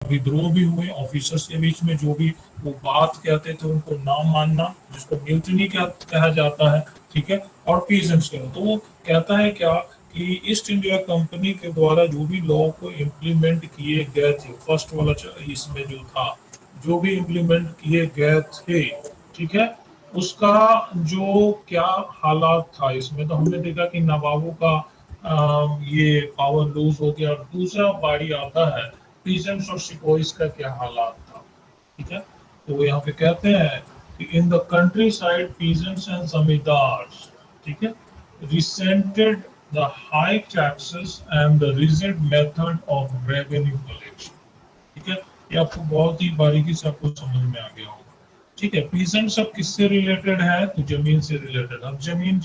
विद्रोह भी हुए ऑफिसर्स के बीच में, जो भी वो बात कहते थे उनको ना मानना, जिसको म्यूटिनी कहा जाता है, ठीक है। और पीजेंट्स के, तो वो कहता है क्या कि ईस्ट इंडिया कंपनी के द्वारा जो भी लॉ को इम्प्लीमेंट किए गए थे, फर्स्ट वाला इसमें जो था, जो भी इम्प्लीमेंट किए गए थे, ठीक है, उसका जो क्या हालात था इसमें, तो हमने देखा कि नवाबों का ये पावर लूज हो गया। और दूसरा बारी आता है पीजेंट्स और सिपोइस का क्या हालात था, ठीक है। तो यहाँ पे कहते हैं कि in the country side peasants and zamindars, ठीक है, resented the high taxes and the rigid method of revenue collection, ठीक है। ये आपको बहुत ही बारीकी से आपको समझ में आ गया होगा, ठीक है। पीजेंट सब किससे रिलेटेड है, तो जमीन से रिलेटेड। अब जमीन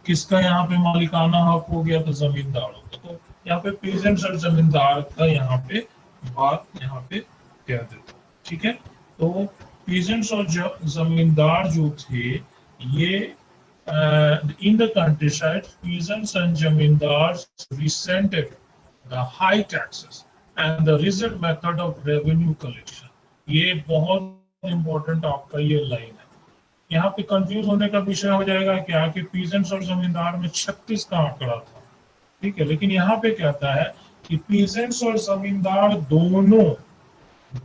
किसका यहाँ पे मालिकाना हक हो गया, तो जमींदारों का। तो यहाँ पे पीजेंट्स और जमींदार का यहाँ पे बात यहाँ पे कह देते, ठीक है। तो पीजेंट्स और जमींदार जो थे ये in the countryside, peasants and zamindars resented the high taxes and the rigid method of revenue collection। ये बहुत इंपॉर्टेंट आपका ये लाइन है। यहाँ पे कंफ्यूज होने का विषय हो जाएगा क्या कि पीजेंट्स और जमींदार में 36 का आंकड़ा था, ठीक है। लेकिन यहाँ पे कहता है कि पीजेंट्स और जमींदार दोनों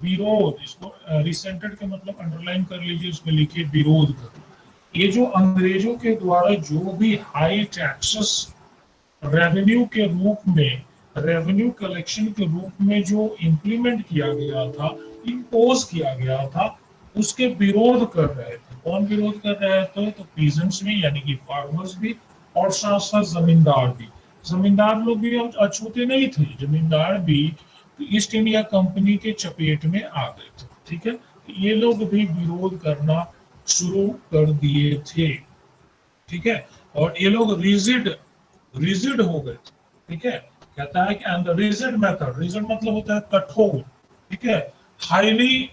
विरोध, इसको रिसेंटेड के मतलब अंडरलाइन कर लीजिए, उसमें लिखिए विरोध कर। ये जो अंग्रेजों के द्वारा जो भी हाई टैक्सेस रेवेन्यू के रूप में, रेवेन्यू कलेक्शन के रूप में जो इंप्लीमेंट किया गया था, इम्पोज किया गया था, उसके विरोध कर रहे थे। कौन विरोध कर रहे थे, तो पीजेंट्स भी यानी कि फार्मर्स भी, और साथ साथ जमींदार भी। जमींदार लोग भी अछूते नहीं थे, जमींदार भी ईस्ट इंडिया कंपनी के चपेट में आ गए थे, ठीक है। ये लोग भी विरोध करना शुरू कर दिए थे, ठीक है। और ये लोग रिजिड रिजिड हो गए थे, ठीक है। कहता है कि and the rigid method, rigid मतलब होता है कठोर, ठीक है। हाईली,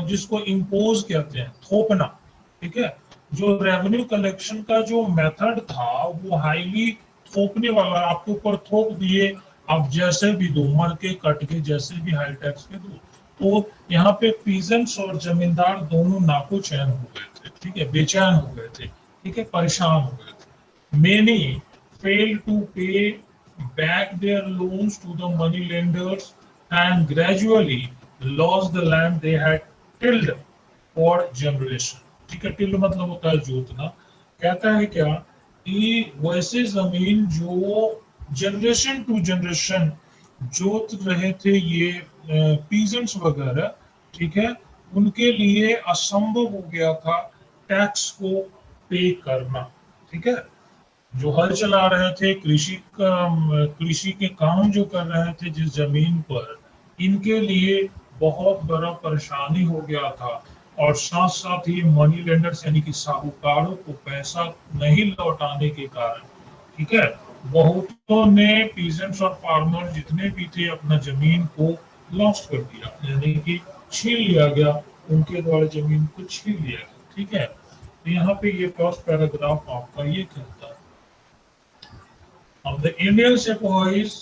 जिसको इम्पोज कहते हैं, थोपना, ठीक है। जो रेवेन्यू कलेक्शन का जो मेथड था वो हाईली थोपने वाला, आपके ऊपर थोप दिए, आप जैसे भी दो, मर के कट के जैसे भी हाई टैक्स पे दो। तो यहाँ पे पीजेंट्स और जमींदार दोनों नाको चैन हो गए थे, ठीक है, बेचैन हो गए थे, ठीक है, परेशान हो गए थे। Many fail to pay back their loans to the money lenders and gradually lost the land they had tilled for generation, ठीक है। टिल्ड मतलब होता है जोतना। कहता है क्या कि वैसे जमीन जो जनरेशन टू जनरेशन जोत रहे थे ये पीजेंट्स वगैरह, ठीक है, उनके लिए असंभव हो गया था टैक्स को पे करना, ठीक है। जो हल चला रहे थे, कृषि के काम जो कर रहे थे जिस जमीन पर, इनके लिए बहुत बड़ा परेशानी हो गया था। और साथ साथ ही मनी लेंडर्स यानी कि साहूकारों को पैसा नहीं लौटाने के कारण, ठीक है, बहुतों ने, पीजेंट्स और फार्मर जितने भी थे, अपना जमीन को लॉस्ट कर दिया, यानी कि छीन लिया गया, उनके द्वारा जमीन को छीन लिया गया, ठीक है। तो यहाँ पे ये फर्स्ट पैराग्राफ आपका ये कहता है, of the Indian sepoys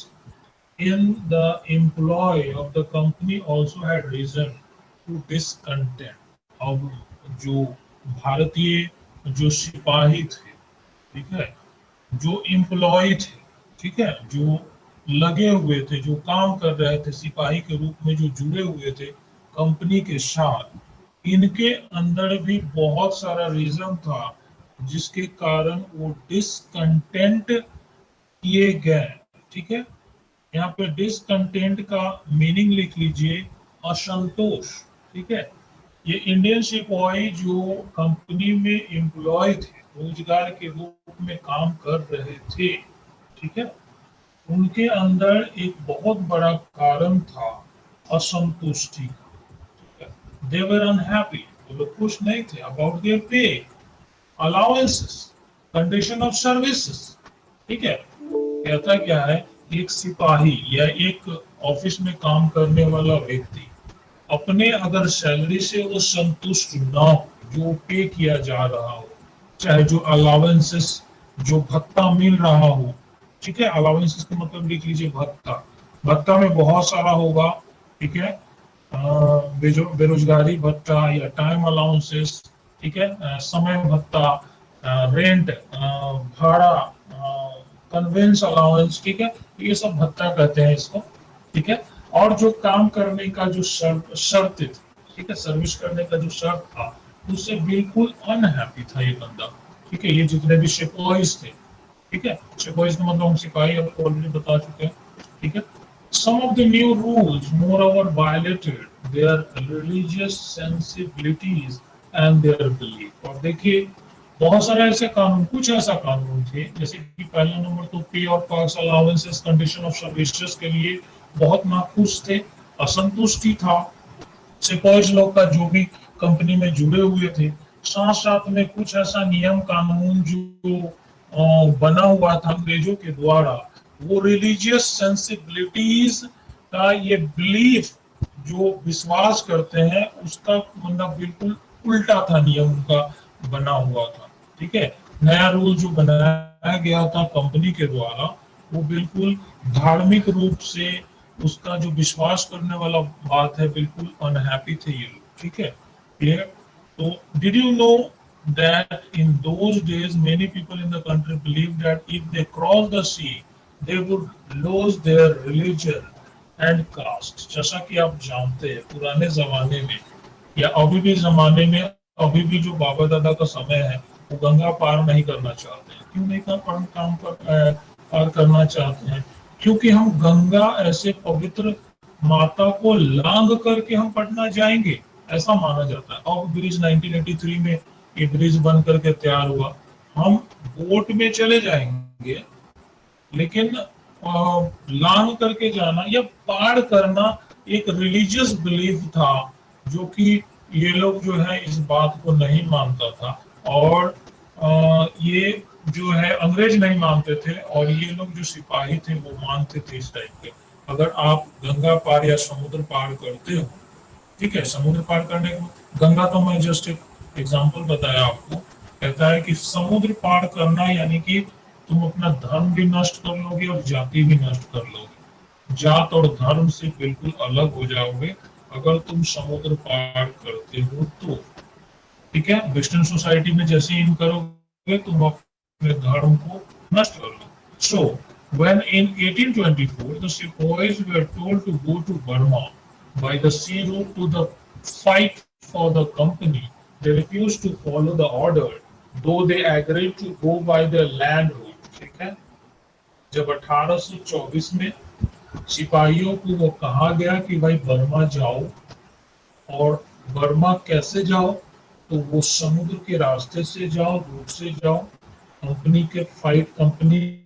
in the employ of the company also had reason to discontent। अब जो भारतीय जो सिपाही थे, ठीक है, जो एम्प्लॉय थे, ठीक है, जो लगे हुए थे, जो काम कर रहे थे, सिपाही के रूप में जो जुड़े हुए थे कंपनी के साथ, इनके अंदर भी बहुत सारा रीजन था जिसके कारण वो डिसकंटेंट किए गए, ठीक है। यहाँ पे डिसकंटेंट का मीनिंग लिख लीजिए, असंतोष, ठीक है। ये इंडियन सिपाही जो कंपनी में एम्प्लॉय थे, रोजगार के रूप में काम कर रहे थे, ठीक है, उनके अंदर एक बहुत बड़ा कारण था असंतुष्टि का। दे वर अनहैप्पी, वो लोग खुश नहीं थे अबाउट देयर पे, अलाउंसेस, कंडीशन ऑफ सर्विसेज, ठीक है। कहता क्या है, एक सिपाही या एक ऑफिस में काम करने वाला व्यक्ति अपने अगर सैलरी से वो संतुष्ट ना हो, जो पे किया जा रहा हो, चाहे जो अलाउंसेस, जो भत्ता मिल रहा हो, ठीक है, अलाउंसेस का मतलब लिख लीजिए भत्ता, भत्ता में बहुत सारा होगा, ठीक है, बेरोजगारी भत्ता या टाइम अलाउंसेस, ठीक है, समय भत्ता, रेंट, भाड़ा, कन्वेंस अलाउंस, ठीक है, ये सब भत्ता कहते हैं इसको, ठीक है। और जो काम करने का जो शर्त थी, ठीक है, सर्विस करने का जो शर्त था, उससे बिल्कुल अनहैप्पी था ये बंदा, ठीक है। ये जितने भी सिपाहीज थे, ठीक है, सिपाहीज का मतलब हम सिपाही आपको ऑलरेडी बता चुके हैं, ठीक है। Some of the new rules, moreover, violated their religious sensibilities and their belief। और देखिए, बहुत सारे ऐसे कानून, कुछ ऐसा कानून थे, जैसे कि पहला नंबर तो पे और पास अलाउंसेस, कंडीशन ऑफ सर्विसेज के लिए बहुत नाखुश थे, असंतुष्टि था सिपाही लोग का जो भी कंपनी में जुड़े हुए थे। साथ साथ में कुछ ऐसा नियम कानून जो बना हुआ था अंग्रेजों के द्वारा, वो रिलीजियस सेंसिबिलिटीज का ये बिलीफ, जो विश्वास करते हैं उसका मतलब बिल्कुल उल्टा था, नियम उनका बना हुआ था, ठीक है। नया रूल जो बनाया गया था कंपनी के द्वारा, वो बिल्कुल धार्मिक रूप से उसका जो विश्वास करने वाला बात है, बिल्कुल अनहैप्पी थे ये लोग, ठीक है, क्लियर। तो did you know that in those days many people in the country believed that if they crossed the sea they would lose their religion and caste। जैसा कि आप जानते हैं पुराने जमाने में या अभी भी जमाने में, अभी भी जो बाबा दादा का समय है, वो गंगा पार नहीं करना चाहते हैं। क्यों नहीं पार करना चाहते हैं? क्योंकि हम गंगा ऐसे पवित्र माता को लांग करके हम पटना जाएंगे, ऐसा माना जाता है। अब ब्रिज 1983 में ये ब्रिज बन करके तैयार हुआ, हम बोट में चले जाएंगे, लेकिन लांग करके जाना या पार करना एक रिलीजियस बिलीफ था, जो कि ये लोग जो है इस बात को नहीं मानता था। और ये जो है अंग्रेज नहीं मानते थे, और ये लोग जो सिपाही थे वो मानते थे इस टाइप के। अगर आप गंगा पार या समुद्र पार करते हो, ठीक है, समुद्र पार करने को, गंगा तो मैं जस्ट एक एग्जांपल बताया आपको, कहता है कि समुद्र पार करना यानी कि तुम अपना धर्म भी नष्ट कर लोगे और जाति भी नष्ट कर लोगे, जात और धर्म से बिल्कुल अलग हो जाओगे अगर तुम समुद्र पार करते हो तो, ठीक है। वेस्टर्न सोसाइटी में जैसे इन करोगे तुम अपने धर्म को नष्ट कर लो। सो when in 1824 the sepoys were told to go to Burma by the sea route to the fight for the company, they refused to follow the order, though they agreed to go by the land route, ठीक है। जब 1824 में सिपाहियों को वो कहा गया कि भाई बर्मा जाओ, और बर्मा कैसे जाओ, तो वो समुद्र के रास्ते से जाओ, रूट से जाओ, कंपनी के फाइट कंपनी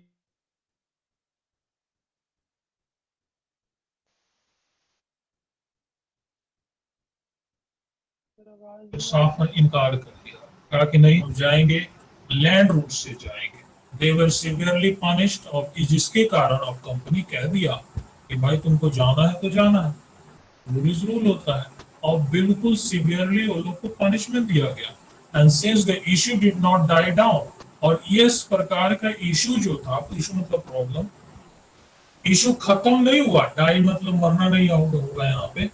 साफ इनकार कर दिया, कहा कि नहीं हम जाएंगे, लैंड रूट से जाएंगे। दे वर सिवियरली पनिश्ड, और जिसके कारण अब कंपनी कह दिया कि भाई तुमको जाना है तो जाना है, रूल इज रूल होता है, और बिल्कुल सिवियरली उन लोग को पनिशमेंट दिया गया। And since the issue did not die down, और इस प्रकार का इशू जो था, इशू मतलब प्रॉब्लम, इशू खत्म नहीं हुआ, डाई मतलब मरना नहीं होगा यहाँ पे,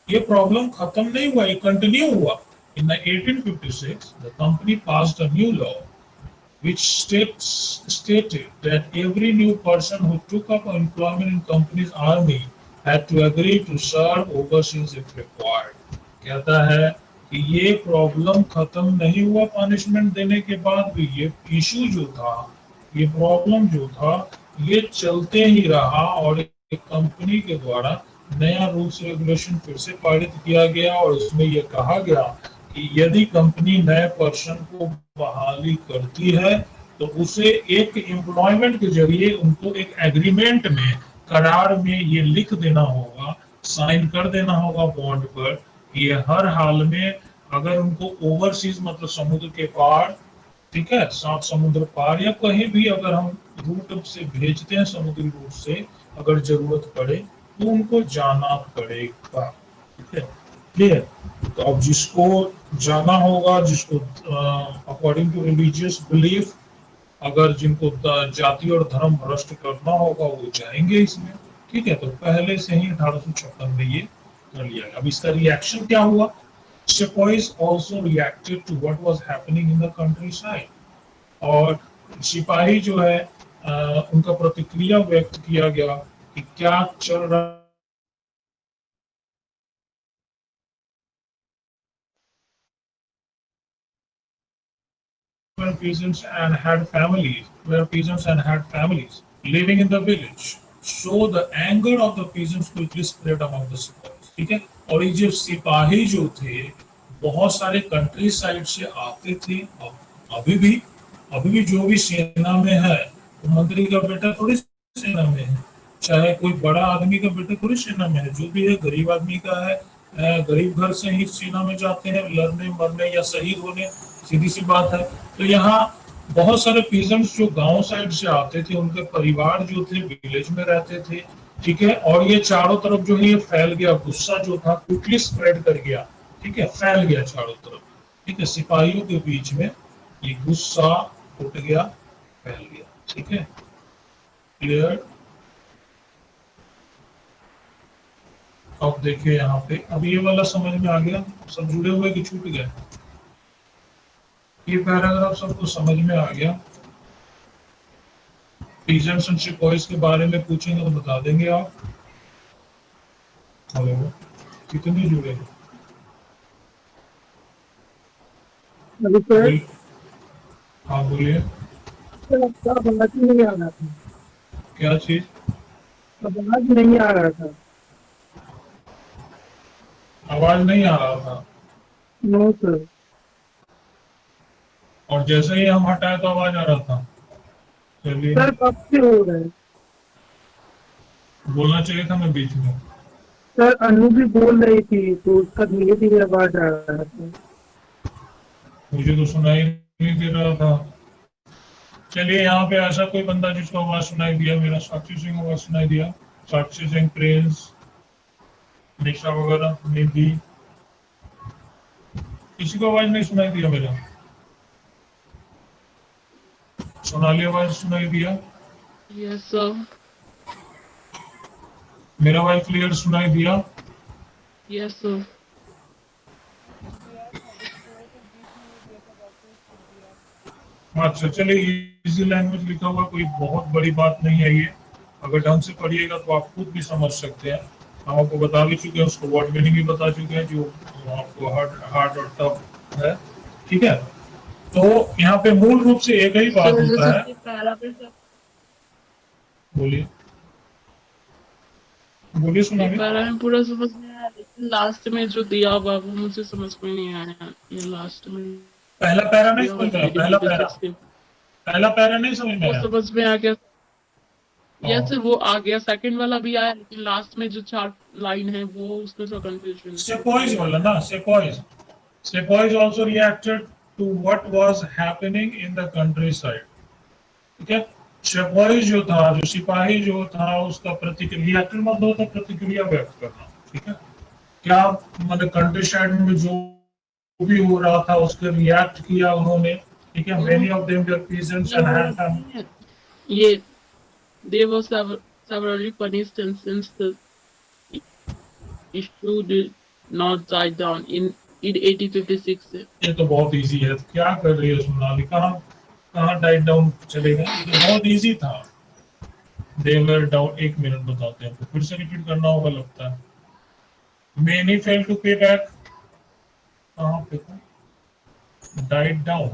ये प्रॉब्लम खत्म नहीं हुआ, ये कंटिन्यू हुआ। In the 1856, the company passed a new law which stated that every new person who took up employment in company's army had to agree to serve overseas if required। कहता है कि ये problem खत्म नहीं हुआ punishment देने के बाद भी, ये इशू जो था, ये प्रॉब्लम जो था, ये चलते ही रहा, और एक कंपनी के द्वारा नया रूल्स रेगुलेशन फिर से पारित किया गया, और उसमें यह कहा गया कि यदि कंपनी नए पर्सन को बहाली करती है तो उसे एक एम्प्लॉयमेंट के जरिए उनको एक एग्रीमेंट में, करार में ये लिख देना होगा, साइन कर देना होगा बॉन्ड पर, ये हर हाल में अगर उनको ओवरसीज मतलब समुद्र के पार, ठीक है, सात समुद्र पार या कहीं भी अगर हम रूट से भेजते हैं, समुद्री रूट से अगर जरूरत पड़े तो उनको जाना पड़ेगा, ठीक है, क्लियर। तो अब जिसको जाना होगा, जिसको अकॉर्डिंग टू रिलीजियस बिलीफ, अगर जिनको जाति और धर्म भ्रष्ट करना होगा वो जाएंगे इसमें, ठीक है। तो पहले से ही 1856 में ये कर लिया गया। अब इसका रिएक्शन क्या हुआ? Sepoys also reacted to what was happening in the countryside, और सिपाही जो है उनका प्रतिक्रिया व्यक्त किया गया कि क्या चल रहा were peasants and had families, were peasants and had families living in the village. So the anger of the peasants quickly spread among the sepoys. ठीक है, और ये जो सिपाही जो थे बहुत सारे कंट्री साइड से आते थे। अभी भी अभी भी जो भी सेना में है वो मंत्री का बेटा थोड़ी सेना में है, चाहे कोई बड़ा आदमी का बेटा थोड़ी सेना में है, जो भी है गरीब आदमी का है, गरीब घर से ही सेना में जाते हैं लड़ने मरने या शहीद होने, सीधी सी बात है। तो यहाँ बहुत सारे पीजेंट्स जो गांव साइड से आते थे, उनके परिवार जो थे विलेज में रहते थे, ठीक है, और ये चारों तरफ जो है ये फैल गया, गुस्सा जो था क्विकली स्प्रेड कर गया, ठीक है, फैल गया चारों तरफ, ठीक है, सिपाहियों के बीच में ये गुस्सा उठ गया, फैल गया, ठीक है, क्लियर। अब देखिए यहाँ पे, अब ये वाला समझ में आ गया, सब जुड़े हुए कि छूट गए? ये पैराग्राफ सबको समझ में आ गया? पीजेंट्स एंड सिपॉइज के बारे में पूछेंगे तो बता देंगे आप? हेलो, कितने जुड़े? हाँ बोलिए। नहीं आ रहा था, क्या चीज? आवाज नहीं आ रहा था। आवाज नहीं आ रहा था? No sir. और जैसे ही हम हटाए तो आवाज आ रहा था? चलिए, सर कब से हो रहा है? बोलना चाहिए था मैं बीच में। सर अनु भी बोल रही थी तो उसका धीरे धीरे आवाज आ रहा था। मुझे तो सुनाई नहीं दे रहा था। चलिए, यहाँ पे ऐसा कोई बंदा जिसको आवाज सुनाई दिया? मेरा साक्षी सिंह आवाज सुनाई दिया? साक्षी सिंह, प्रिंस, निशा वगैरह, निधि, किसी को आवाज नहीं सुनाई दिया मेरा? सोनाली आवाज सुनाई दिया? Yes sir. मेरा आवाज क्लियर सुनाई दिया? Yes sir. अच्छा, चलिए, इजी लैंग्वेज लिखा हुआ कोई बहुत बड़ी बात नहीं है ये, अगर ढंग से पढ़िएगा तो आप खुद भी समझ सकते हैं। हम आपको बता भी चुके हैं, उसको वर्ड मीनिंग भी बता चुके हैं जो आपको हार्ड और टफ है, ठीक है। तो यहाँ पे मूल रूप से एक ही बात होता है। बोलिए बोलिए, सुना में पूरा समझ में आया, लेकिन लास्ट में जो दिया हुआ वो मुझे समझ में नहीं आया। ये लास्ट में पहला पैरा नहीं समझ में आया? पहला पैरा नहीं समझ में आया? समझ में आ गया। यस सर, वो आ गया, सेकंड वाला भी आया, लेकिन लास्ट में जो 4 लाइन है वो उसमें थोड़ा कंफ्यूजन। Sepoys बोला ना, Sepoys also reacted to what was happening in the countryside, ठीक है। Sepoys जो था, जो सिपाही जो था, उसका प्रतिक्रिया, मतलब होता है प्रतिक्रिया व्यक्त करना, ठीक है। क्या मतलब कंट्री साइड में जो भी हो रहा था उसके रिएक्ट किया उन्होंने, ठीक है। Many of them were peasants and had family. ये they were severally punished, and since the issue did not die down in 1856 से। ये तो बहुत इजी है, क्या कर रही है सोनाली? कहाँ डाइट डाउन चलेगा? ये तो बहुत इजी था। देवर डाउन, 1 मिनट बताते हैं, फिर से रिपीट करना होगा लगता है। Many failed to pay back, कहाँ पे था? डाइट डाउन,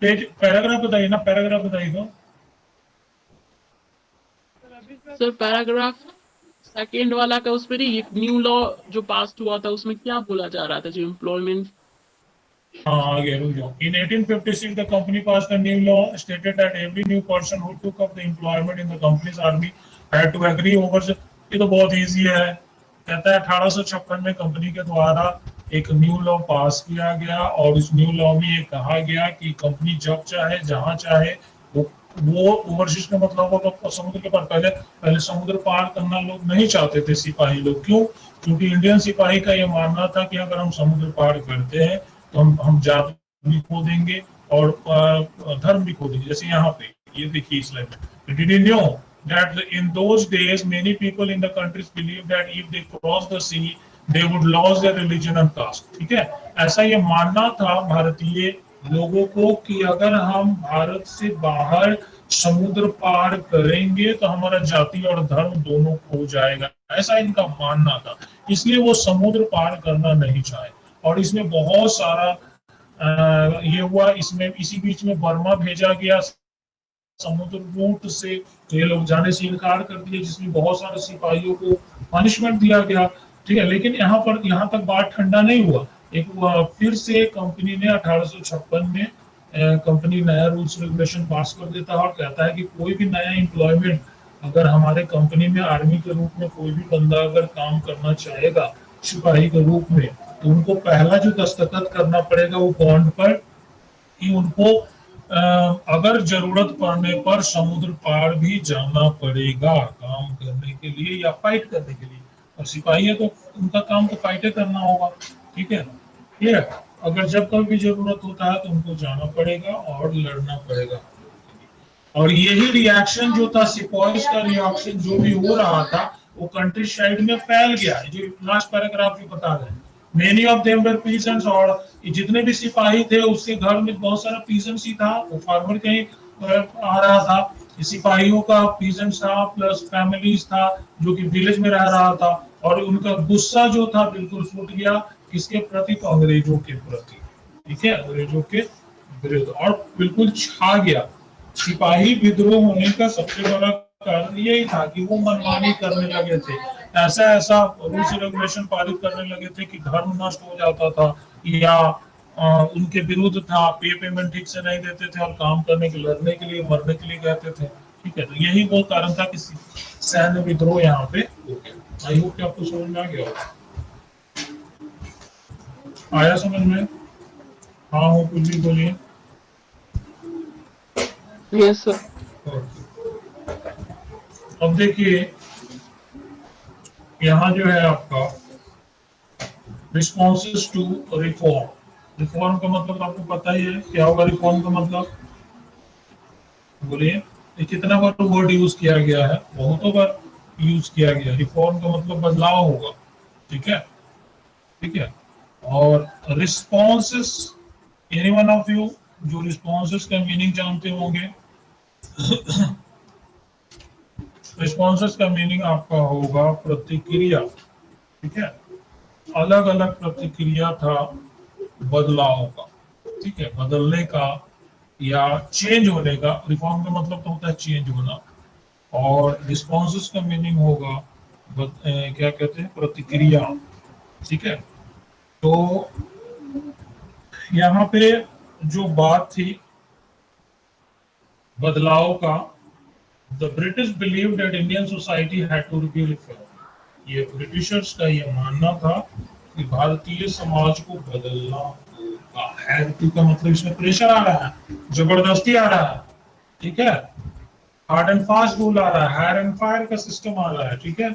पेज, पैराग्राफ बताइए ना, पैराग्राफ बताइएगा। सर पैराग्राफ सेकेंड वाला का उसमें नहीं, न्यू लॉ जो पास हुआ था उसमें क्या बोला जा रहा था, जो एम्प्लॉयमेंट। हाँ, आगे रुक जाओ। In 1856 the company passed a new law stated that every new person who took up the employment in the company's army had to agree over, ये तो बहुत इजी है। कहता है 1856 में कंपनी के द्वारा एक न्यू लॉ पास किया गया, और इस न्यू लॉ में ये कहा गया कि कंपनी जब चाहे जहां चाहे वो ओवरसीज का मतलब होगा समुद्र के पार। पहले समुद्र पार करना लोग नहीं चाहते थे, सिपाही लोग। क्यों? क्योंकि इंडियन सिपाही का ये मानना था कि अगर हम समुद्र पार करते हैं तो हम जात भी खो देंगे और धर्म भी खो देंगे। जैसे यहाँ पे ये देखिए इस लाइन में, did you know that in those days many people in the countries believed that if they crossed the sea they would loss their religion and caste. ठीक है, ऐसा ये मानना था भारतीय लोगों को कि अगर हम भारत से बाहर समुद्र पार करेंगे तो हमारा जाति और धर्म दोनों खो जाएगा, ऐसा इनका मानना था। इसलिए वो समुद्र पार करना नहीं चाहे। और इसमें बहुत सारा ये हुआ, इसमें इसी बीच में बर्मा भेजा गया समुद्र रूट से, तो ये लोग जाने से इनकार कर दिए, जिसमें बहुत सारे सिपाहियों को पनिशमेंट दिया गया। ठीक है, लेकिन यहाँ तक बात ठंडा नहीं हुआ। फिर से कंपनी ने 1856 में कंपनी नया रूल्स रेगुलेशन पास कर देता है और कहता है कि कोई भी नया एम्प्लॉयमेंट अगर हमारे कंपनी में आर्मी के रूप में कोई भी बंदा अगर काम करना चाहेगा सिपाही के रूप में, तो उनको पहला जो दस्तखत करना पड़ेगा वो बॉन्ड पर, कि उनको अगर जरूरत पड़ने पर समुद्र पार भी जाना पड़ेगा काम करने के लिए या फाइट करने के लिए। और सिपाही है तो उनका काम तो फाइटे करना होगा। ठीक है, ये अगर जब कभी भी जरूरत होता है तो उनको जाना पड़ेगा और लड़ना पड़ेगा। और यही रिएक्शन जो था, सिपाहीज का रिएक्शन जो भी हो रहा था, वो कंट्री साइड में फैल गया। जो लास्ट पैराग्राफ भी बता रहे हैं, many of them were peasants, और जितने भी सिपाही थे उसके घर में बहुत सारा पीसेंट्स ही था, वो फार्मर कहीं आ रहा था, सिपाहियों का पीसेंट्स था प्लस फैमिलीज था जो कि विलेज में रह रहा था। और उनका गुस्सा जो था बिल्कुल फूट गया, किसके प्रति? तो अंग्रेजों के प्रति। ठीक है, अंग्रेजों के विरुद्ध, और बिल्कुल छा गया। सिपाही विद्रोह होने का सबसे बड़ा कारण यही था कि वो मनमानी करने लगे थे, ऐसा रूल्स रेगुलेशन पारित करने लगे थे कि धर्म नष्ट हो जाता था या उनके विरुद्ध था, पेमेंट ठीक से नहीं देते थे और काम करने के, लड़ने के लिए, मरने के लिए कहते थे। ठीक है, तो यही वो कारण था कि सैन्य विद्रोह यहाँ पे हो गया। आई होप कि आपको समझ में आ गया होगा। आया समझ में? हाँ हो, कुछ भी बोलिए। Yes sir. अब देखिए यहाँ जो है आपका रिस्पॉन्सेस टू रिफॉर्म। रिफॉर्म का मतलब आपको पता ही है क्या होगा। रिफॉर्म का मतलब बोलिए, कितना बार वर्ड यूज किया गया है? बहुतों बार यूज किया गया। रिफॉर्म का मतलब बदलाव होगा। ठीक है, ठीक है। और responses, any one of you जो रिस्पॉन्सेस का मीनिंग जानते होंगे? रिस्पॉन्सेस का मीनिंग आपका होगा प्रतिक्रिया। ठीक है, अलग अलग प्रतिक्रिया था बदलाव का। ठीक है, बदलने का या चेंज होने का। रिफॉर्म का मतलब तो होता है चेंज होना, और रिस्पॉन्सेस का मीनिंग होगा क्या कहते हैं? प्रतिक्रिया। ठीक है, तो यहाँ पे जो बात थी बदलाव का, The British believed that Indian society had to be reformed. ये ब्रिटिशर्स का ये मानना था कि भारतीय समाज को बदलना होगा। हैड टू का मतलब इसमें प्रेशर आ रहा है, जबरदस्ती आ रहा है। ठीक है, हार्ड एंड फास्ट रूल आ रहा है, हायर एंड फायर का सिस्टम आ रहा है। ठीक है,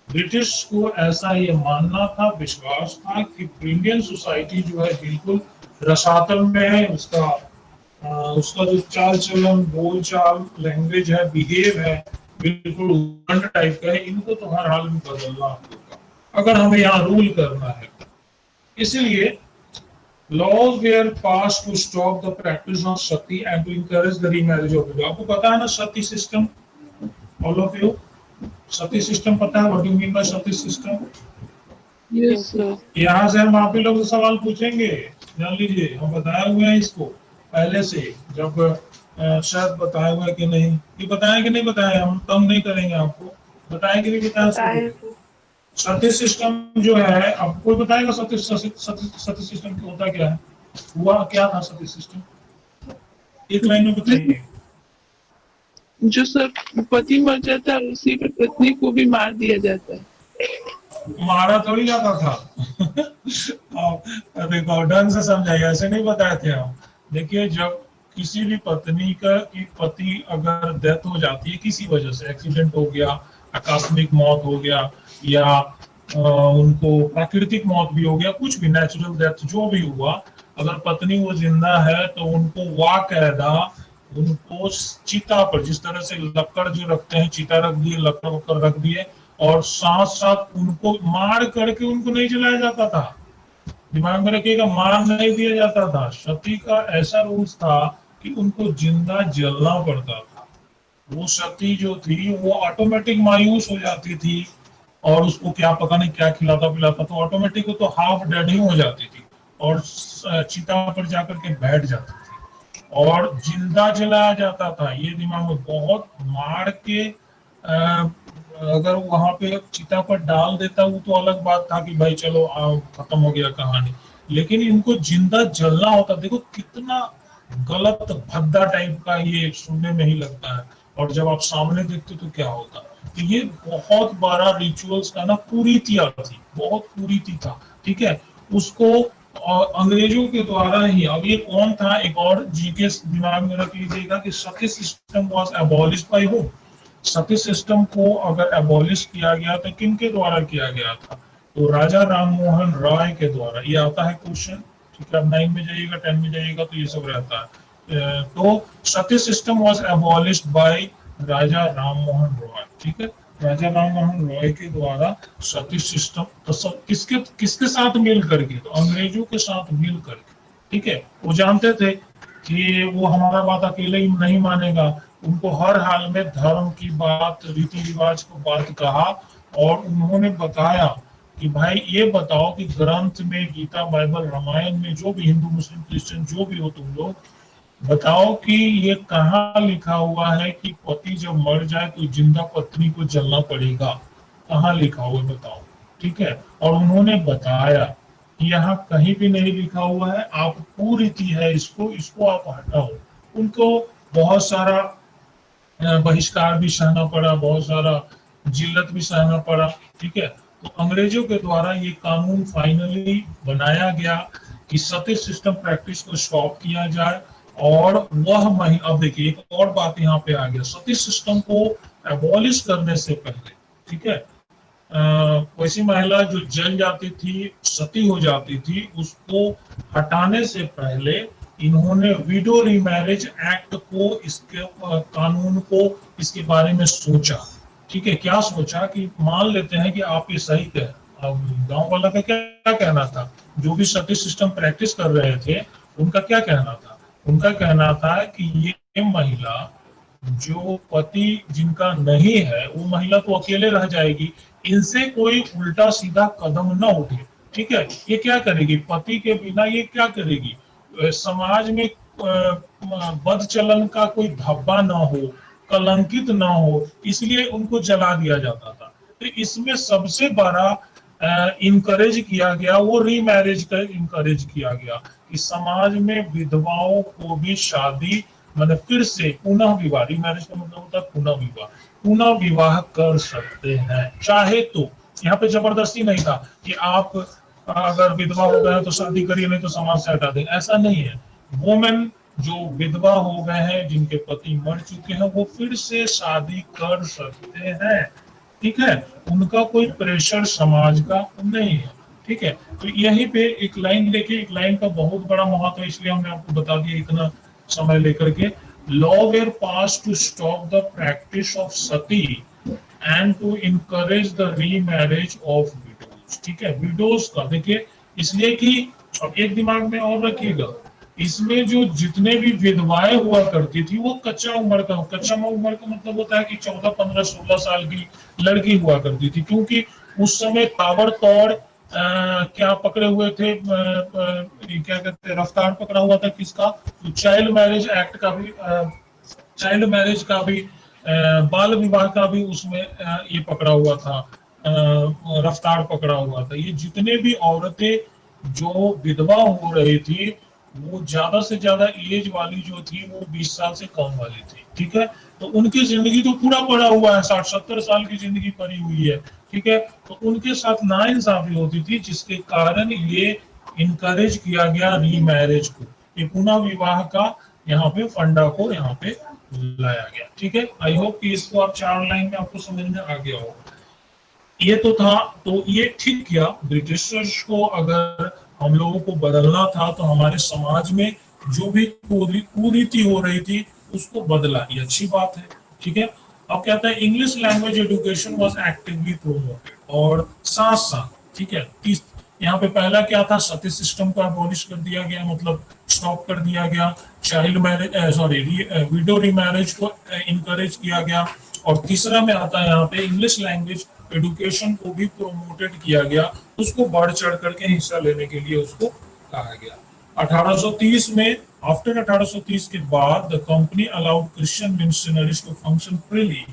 ब्रिटिश को ऐसा ये मानना था, विश्वास था कि इंडियन सोसाइटी जो है बिल्कुल रसातल में है। उसका जो चाल चलन, बोल चाल, लैंग्वेज है, बिहेव है, बिल्कुल उलट टाइप का है। इनको तो हर हाल में बदलना होगा अगर हमें यहाँ रूल करना है। इसलिए laws were passed to stop the practice of sati and to encourage the remarriage of widow. आपको पता है ना sati system? All of you sati system पता है? What do you mean by sati system? Yes sir. यहाँ से हम आप ही लोग से सवाल पूछेंगे, जान लीजिए। हम बताए हुए हैं इसको पहले से, जब शायद बताया हुआ कि नहीं, ये बताया कि नहीं बताया? हम तंग नहीं करेंगे आपको, बताया कि नहीं बताया? सती सिस्टम जो है, आपको कोई बताएगा सती सिस्टम क्या होता, क्या है, हुआ क्या था सती सिस्टम? एक लाइन में बताइए। जो सर पति मर जाता है उसी पे पत्नी को भी मार दिया जाता है। मारा थोड़ी जाता था। देखो ढंग से समझाइए, ऐसे नहीं बताए थे हम। देखिए, जब किसी भी पत्नी का की पति अगर डेथ हो जाती है किसी वजह से, एक्सीडेंट हो गया, आकस्मिक मौत हो गया, या उनको प्राकृतिक मौत भी हो गया, कुछ भी नेचुरल डेथ जो भी हुआ, अगर पत्नी वो जिंदा है तो उनको वाकायदा उनको चिता पर, जिस तरह से लकड़ जो रखते हैं, चिता रख दिए, लकड़ वकड़ रख दिए, और साथ साथ उनको मार करके उनको नहीं जलाया जाता था। दिमाग में रखिएगा, मार नहीं दिया जाता था। सती का ऐसा रूल्स था कि उनको जिंदा जलना पड़ता था। वो सती जो थी वो ऑटोमेटिक मायूस हो जाती थी, और उसको क्या पता नहीं क्या खिलाता पिलाता, तो ऑटोमेटिक वो तो हाफ डेड ही हो जाती थी और चिता पर जाकर के बैठ जाती थी और जिंदा जलाया जाता था। ये दिमाग में बहुत मार के अगर वहां पे चिता पर डाल देता वो तो अलग बात था कि भाई चलो खत्म हो गया कहानी, लेकिन इनको जिंदा जलना होता। देखो कितना गलत भद्दा टाइप का ये सुनने में ही लगता है, और जब आप सामने देखते तो क्या होता। तो ये बहुत बड़ा रिचुअल्स का ना कुरीतियां थी, बहुत कुरीति था। ठीक है, उसको अंग्रेजों के द्वारा ही। अब ये कौन था, एक और जीके दिमाग में रख लीजिएगा कि sati system was abolished by whom. Sati system को अगर एबॉलिश किया गया तो किन के द्वारा किया गया था, तो राजा राम मोहन रॉय के द्वारा। ये आता है क्वेश्चन, ठीक है। अब 9 में जाइएगा, 10 में जाइएगा तो ये सब रहता है। तो सती सिस्टम वाज एबॉलिश्ड बाय राजा राम मोहन रॉय, ठीक है। राजा राम मोहन रॉय के द्वारा सती सिस्टम, तो सब किसके किसके साथ मिल करके, तो अंग्रेजों के साथ मिल करके, ठीक है। वो जानते थे कि वो हमारा बात अकेले ही नहीं मानेगा, उनको हर हाल में धर्म की बात, रीति रिवाज को बात कहा, और उन्होंने बताया कि भाई ये बताओ कि ग्रंथ में, गीता, बाइबल, रामायण में, जो भी हिंदू मुस्लिम क्रिश्चियन जो भी हो तुम लोग, बताओ कि ये कहाँ लिखा हुआ है कि पति जब मर जाए तो जिंदा पत्नी को जलना पड़ेगा, कहाँ लिखा हुआ है बताओ, ठीक है। और उन्होंने बताया कि यहाँ कहीं भी नहीं लिखा हुआ है, आप कुरीति है, इसको आप हटाओ। उनको बहुत सारा बहिष्कार भी सहना पड़ा, बहुत सारा जिल्लत भी सहना पड़ा, ठीक है। तो अंग्रेजों के द्वारा ये कानून फाइनली बनाया गया कि सती सिस्टम प्रैक्टिस को स्टॉप किया जाए। और वह अब देखिए एक और बात यहाँ पे आ गया, सती सिस्टम को एबॉलिश करने से पहले, ठीक है, वैसी महिला जो जल जाती थी, सती हो जाती थी, उसको हटाने से पहले इन्होंने विडो रीमैरिज एक्ट को, इसके कानून को, इसके बारे में सोचा, ठीक है। क्या सोचा कि मान लेते हैं कि आप ये सही कह, अब गांव वाला का क्या कहना था, जो भी सती सिस्टम प्रैक्टिस कर रहे थे उनका क्या कहना था, उनका कहना था कि ये महिला, जो पति जिनका नहीं है, वो महिला तो अकेले रह जाएगी, इनसे कोई उल्टा सीधा कदम ना उठे, ठीक है। ये क्या करेगी, पति के बिना ये क्या करेगी, समाज में बद चलन का कोई धब्बा ना हो, कलंकित ना हो, इसलिए उनको जला दिया जाता था। तो इसमें सबसे बड़ा इनकरेज किया गया, वो रीमैरिज का इनकरेज किया गया कि समाज में विधवाओं को भी शादी, मतलब फिर से पुनः विवाह, रीमैरिज का मतलब होता है पुनः विवाह कर सकते हैं चाहे तो। यहाँ पे जबरदस्ती नहीं था कि आप अगर विधवा हो गए तो शादी करिए, नहीं तो समाज से हटा दें, ऐसा नहीं है। वुमेन जो विधवा हो गए हैं, जिनके पति मर चुके हैं, वो फिर से शादी कर सकते हैं, ठीक है। उनका कोई प्रेशर समाज का नहीं है, ठीक है। तो यहीं पे एक लाइन देखिए, एक लाइन का बहुत बड़ा महत्व है, इसलिए हमने आपको बता दिया इतना समय लेकर के। Law were pass to stop the practice of sati and to encourage the remarriage of widows, ठीक है। विडोज का देखिए, इसलिए कि अब एक दिमाग में और रखिएगा, इसमें जो जितने भी विधवाएं हुआ करती थी वो कच्चा उम्र का मतलब होता है कि 14, 15, 16 साल की लड़की हुआ करती थी, क्योंकि उस समय ताबड़तोड़ क्या पकड़े हुए थे, क्या कहते हैं, रफ्तार पकड़ा हुआ था किसका, तो चाइल्ड मैरिज एक्ट का भी, चाइल्ड मैरिज का भी, बाल विवाह का भी उसमें ये पकड़ा हुआ था, रफ्तार पकड़ा हुआ था। ये जितने भी औरतें जो विधवा हो रही थी, वो ज्यादा से ज्यादा एज वाली जो थी वो 20 साल से कम वाली थी, ठीक है। तो उनकी जिंदगी तो पूरा पड़ा हुआ है, 60-70 साल की जिंदगी पड़ी हुई है, ठीक है। तो उनके साथ नाइंसाफी होती थी, जिसके कारण ये इनकरेज किया गया रीमैरिज को, ये पुनः विवाह का यहाँ पे फंडा को यहाँ पे लाया गया, ठीक है। आई होप कि इसको आप 4 लाइन में आपको समझ में आ गया होगा। ये तो था, तो ये ठीक किया ब्रिटिशर्स को। अगर हम लोगों को बदलना था तो हमारे समाज में जो भी कुरीति हो रही थी उसको बदला, ये अच्छी बात है, ठीक है। अब कहता है English language education was actively promoted, और साथ साथ ठीक है यहाँ पे पहला क्या था, सती सिस्टम को अबॉलिश कर दिया गया, मतलब स्टॉप कर दिया गया, child marriage sorry window remarriage को इनकरेज किया गया, और तीसरा में आता है यहाँ पे इंग्लिश लैंग्वेज एजुकेशन को भी प्रोमोटेड किया गया, उसको बढ़ चढ़ करके हिस्सा लेने के लिए उसको कहा गया। 1830 में आफ्टर 1830 के बाद the company allowed Christian missionaries to function freely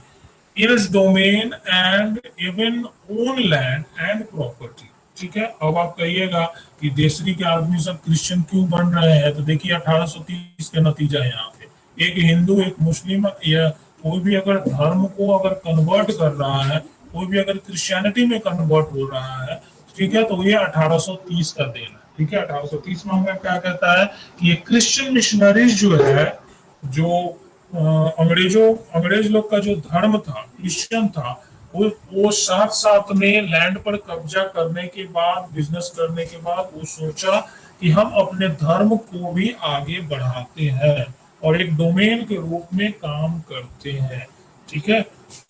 in its domain and even own land and property. ठीक है, अब आप कहिएगा कि देशरी के आदमी सब क्रिश्चियन क्यों बन रहे हैं, तो देखिए 1830 का नतीजा है यहाँ पे। एक हिंदू, एक मुस्लिम या कोई भी अगर धर्म को अगर कन्वर्ट कर रहा है, कोई भी अगर क्रिश्चियनिटी में कन्वर्ट हो रहा है, ठीक है, तो ये 1830 का देन है। ठीक है, 1830 में हमें क्या कहता है कि ये क्रिश्चियन मिशनरीज जो है, जो अंग्रेज लोग का जो धर्म था, क्रिश्चियन था, वो साथ साथ में लैंड पर कब्जा करने के बाद, बिजनेस करने के बाद वो सोचा कि हम अपने धर्म को भी आगे बढ़ाते हैं और एक डोमेन के रूप में काम करते हैं। ठीक है,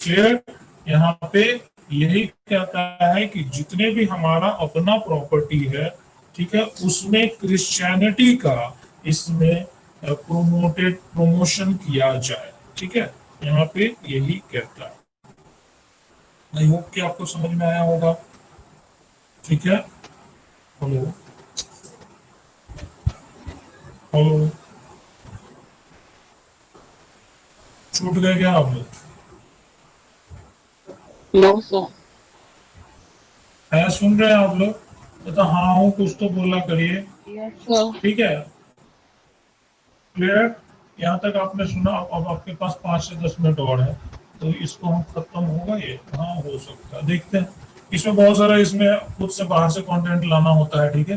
क्लियर। यहाँ पे यही कहता है कि जितने भी हमारा अपना प्रॉपर्टी है, ठीक है, उसमें क्रिश्चियनिटी का इसमें प्रमोशन किया जाए। ठीक है, यहाँ पे यही कहता है। आई होप कि आपको समझ में आया होगा। ठीक है, हेलो हेलो, छूट गए क्या आप लोग? No sir. है, सुन रहे हैं आप लोग? तो हाँ हूँ कुछ तो बोला करिए। Yes sir. ठीक है, क्लियर। यहाँ तक आपने सुना। अब आपके पास 5 से 10 मिनट और है, तो इसको हम खत्म होगा ये? हाँ हो सकता है, देखते हैं। इसमें बहुत सारा इसमें खुद से बाहर से कंटेंट लाना होता है, ठीक है,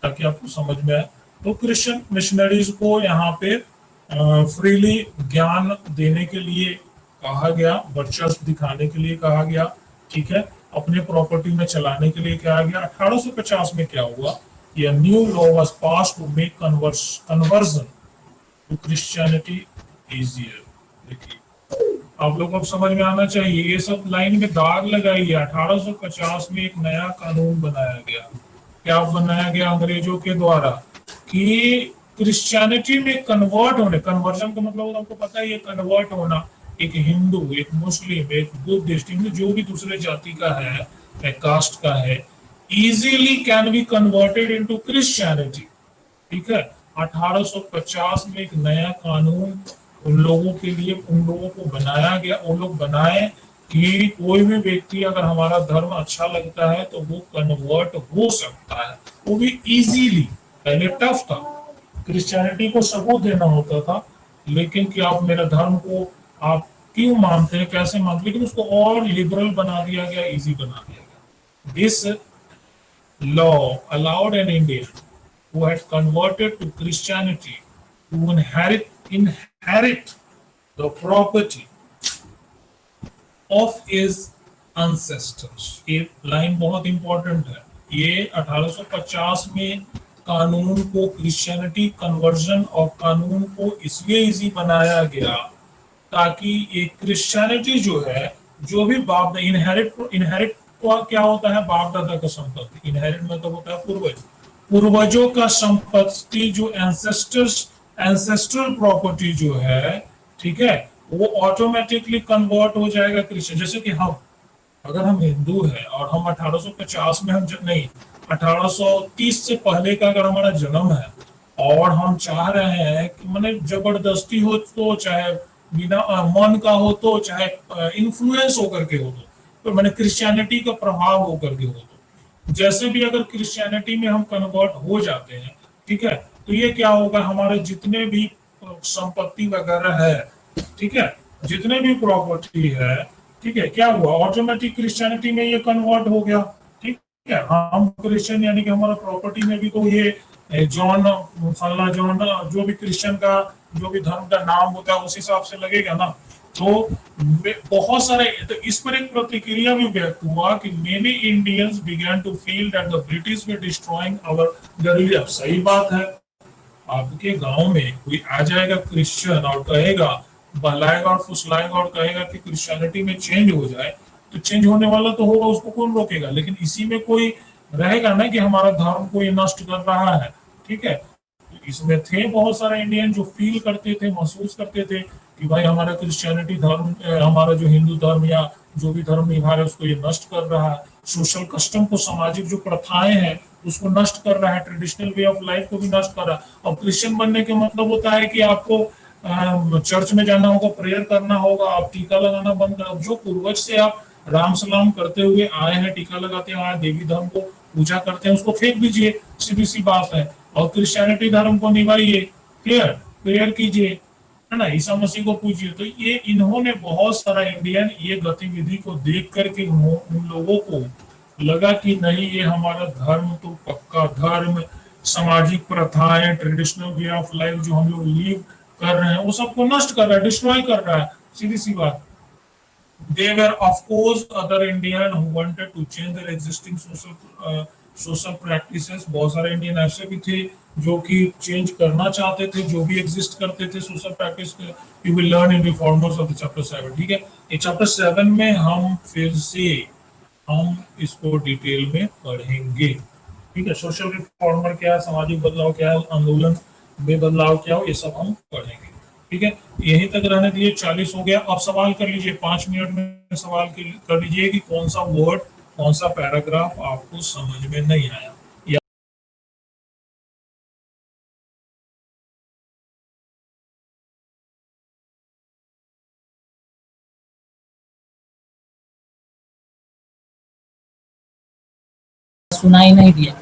ताकि आपको समझ में आए। तो क्रिश्चियन मिशनरीज को यहाँ पे फ्रीली ज्ञान देने के लिए कहा गया, वर्चस्व दिखाने के लिए कहा गया, ठीक है, अपने प्रॉपर्टी में चलाने के लिए कहा गया। 1850 में क्या हुआ, ये new law was pass to make conversion to Christianity easier. देखिए आप लोग को समझ में आना चाहिए, ये सब लाइन में दाग लगाइए। 1850 में एक नया कानून बनाया गया। क्या बनाया गया अंग्रेजों के द्वारा, कि क्रिश्चियनिटी में कन्वर्ट होने, कन्वर्जन का मतलब आपको पता है, ये कन्वर्ट होना, एक हिंदू, एक मुस्लिम, एक बुद्धिस्ट, जो भी दूसरे जाति का है, कास्ट का है, easily can be converted into Christianity. ठीक है, 1850 में एक नया कानून उन लोगों के लिए, उन लोगों को बनाया गया, वो लोग बनाए कि कोई भी व्यक्ति अगर हमारा धर्म अच्छा लगता है तो वो कन्वर्ट हो सकता है, वो भी इजीली। पहले टफ था, क्रिश्चियनिटी को सबूत देना होता था, लेकिन कि आप मेरे धर्म को आप क्यों मानते हैं, कैसे मानते हैं, लेकिन उसको और लिबरल बना दिया गया, इजी बना दिया गया। This law allowed an Indian who had converted to Christianity to inherit the property of his ancestors। ये लाइन बहुत इंपॉर्टेंट है। ये 1850 में कानून को, क्रिश्चियनिटी कन्वर्जन ऑफ कानून को इसलिए इजी बनाया गया ताकि ये क्रिश्चियनिटी जो है, जो भी बाप, इनहेरिट क्या होता है, बाप दादा का संपत्ति। इनहेरिट मतलब होता है पूर्वजों का संपत्ति, जो एंसेस्ट्रल प्रॉपर्टी जो है, ठीक है, वो ऑटोमेटिकली कन्वर्ट हो जाएगा क्रिश्चियन। जैसे कि हम, अगर हम हिंदू हैं और हम 1850 में, हम नहीं 1830 से पहले का अगर हमारा जन्म है और हम चाह रहे हैं कि मैंने जबरदस्ती हो तो, चाहे बिना मन का हो तो, चाहे इन्फ्लुएंस होकर के हो तो मैंने क्रिश्चियनिटी का प्रभाव होकर के हो तो, जैसे भी अगर क्रिश्चियनिटी में हम कन्वर्ट हो जाते हैं, ठीक है, तो ये क्या होगा, हमारे जितने भी संपत्ति वगैरह है, ठीक है, जितने भी प्रॉपर्टी है, ठीक है, क्या हुआ, ऑटोमेटिक क्रिश्चियनिटी में ये कन्वर्ट हो गया। ठीक है, हम क्रिश्चियन, यानी कि हमारा प्रॉपर्टी में भी तो ये जॉन, फल्ला जॉन, जो भी क्रिश्चियन का, जो भी धर्म का नाम होता है उस हिसाब से लगेगा ना। तो बहुत सारे, तो इस पर एक प्रतिक्रिया भी व्यक्त हुआ कि many Indians began to feel that the British were destroying our religion. अब सही बात है, आपके गांव में कोई आ जाएगा क्रिश्चियन और कहेगा बहलाएगा और फुसलाएगा और कहेगा कि क्रिश्चियनिटी में चेंज हो जाए, तो चेंज होने वाला तो होगा, उसको कौन रोकेगा। लेकिन इसी में कोई रहेगा ना कि हमारा धर्म को ये नष्ट कर रहा है, ठीक है। इसमें थे बहुत सारे इंडियन जो फील करते थे, महसूस करते थे कि भाई हमारा क्रिश्चियनिटी धर्म, हमारा जो हिंदू धर्म या जो भी धर्म निभा रहे उसको ये नष्ट कर रहा है, सोशल कस्टम को, सामाजिक जो प्रथाएं हैं उसको नष्ट कर रहा है, ट्रेडिशनल वे ऑफ लाइफ को भी नष्ट कर रहा है। और क्रिश्चियन बनने के मतलब होता है कि आपको चर्च में जाना होगा, प्रेयर करना होगा, आप टीका लगाना बंद कर, जो पूर्वज से आप राम सलाम करते हुए आए हैं, टीका लगाते हुए आए, देवी धर्म को पूजा करते हैं, उसको फेंक दीजिए, सीधी सी बात है। और क्रिश्चियनिटी धर्म को निभाइए, क्लियर, प्रेयर कीजिए, है ना, ईसा मसीह को पूजिए। तो ये इन्होंने बहुत सारा इंडियन ये गतिविधि को देख करके उन लोगों को लगा कि नहीं ये हमारा धर्म तो पक्का धर्म, सामाजिक प्रथाएं, ट्रेडिशनल वे ऑफ लाइफ जो हम लोग लीव कर रहे हैं वो सबको नष्ट कर रहा है, डिस्ट्रॉय कर रहा है, सीधी सी बात। There were of course other Indian who wanted to change their existing social practices। बहुत सारे इंडियन ऐसे भी थे जो कि चेंज करना चाहते थे, जो भी एग्जिस्ट करते थे social practice. You will learn in reformers of the chapter 7, ठीक है। ये चैप्टर 7 में हम फिर से हम इसको डिटेल में पढ़ेंगे, ठीक है। सोशल रिफॉर्मर क्या है, सामाजिक बदलाव क्या है, आंदोलन में बदलाव क्या हो, ये सब हम पढ़ेंगे, ठीक है। यहीं तक रहने दिए, 40 हो गया। अब सवाल कर लीजिए, 5 मिनट में सवाल कर लीजिए कि कौन सा वर्ड, कौन सा पैराग्राफ आपको समझ में नहीं आया। सुनाई नहीं दिया।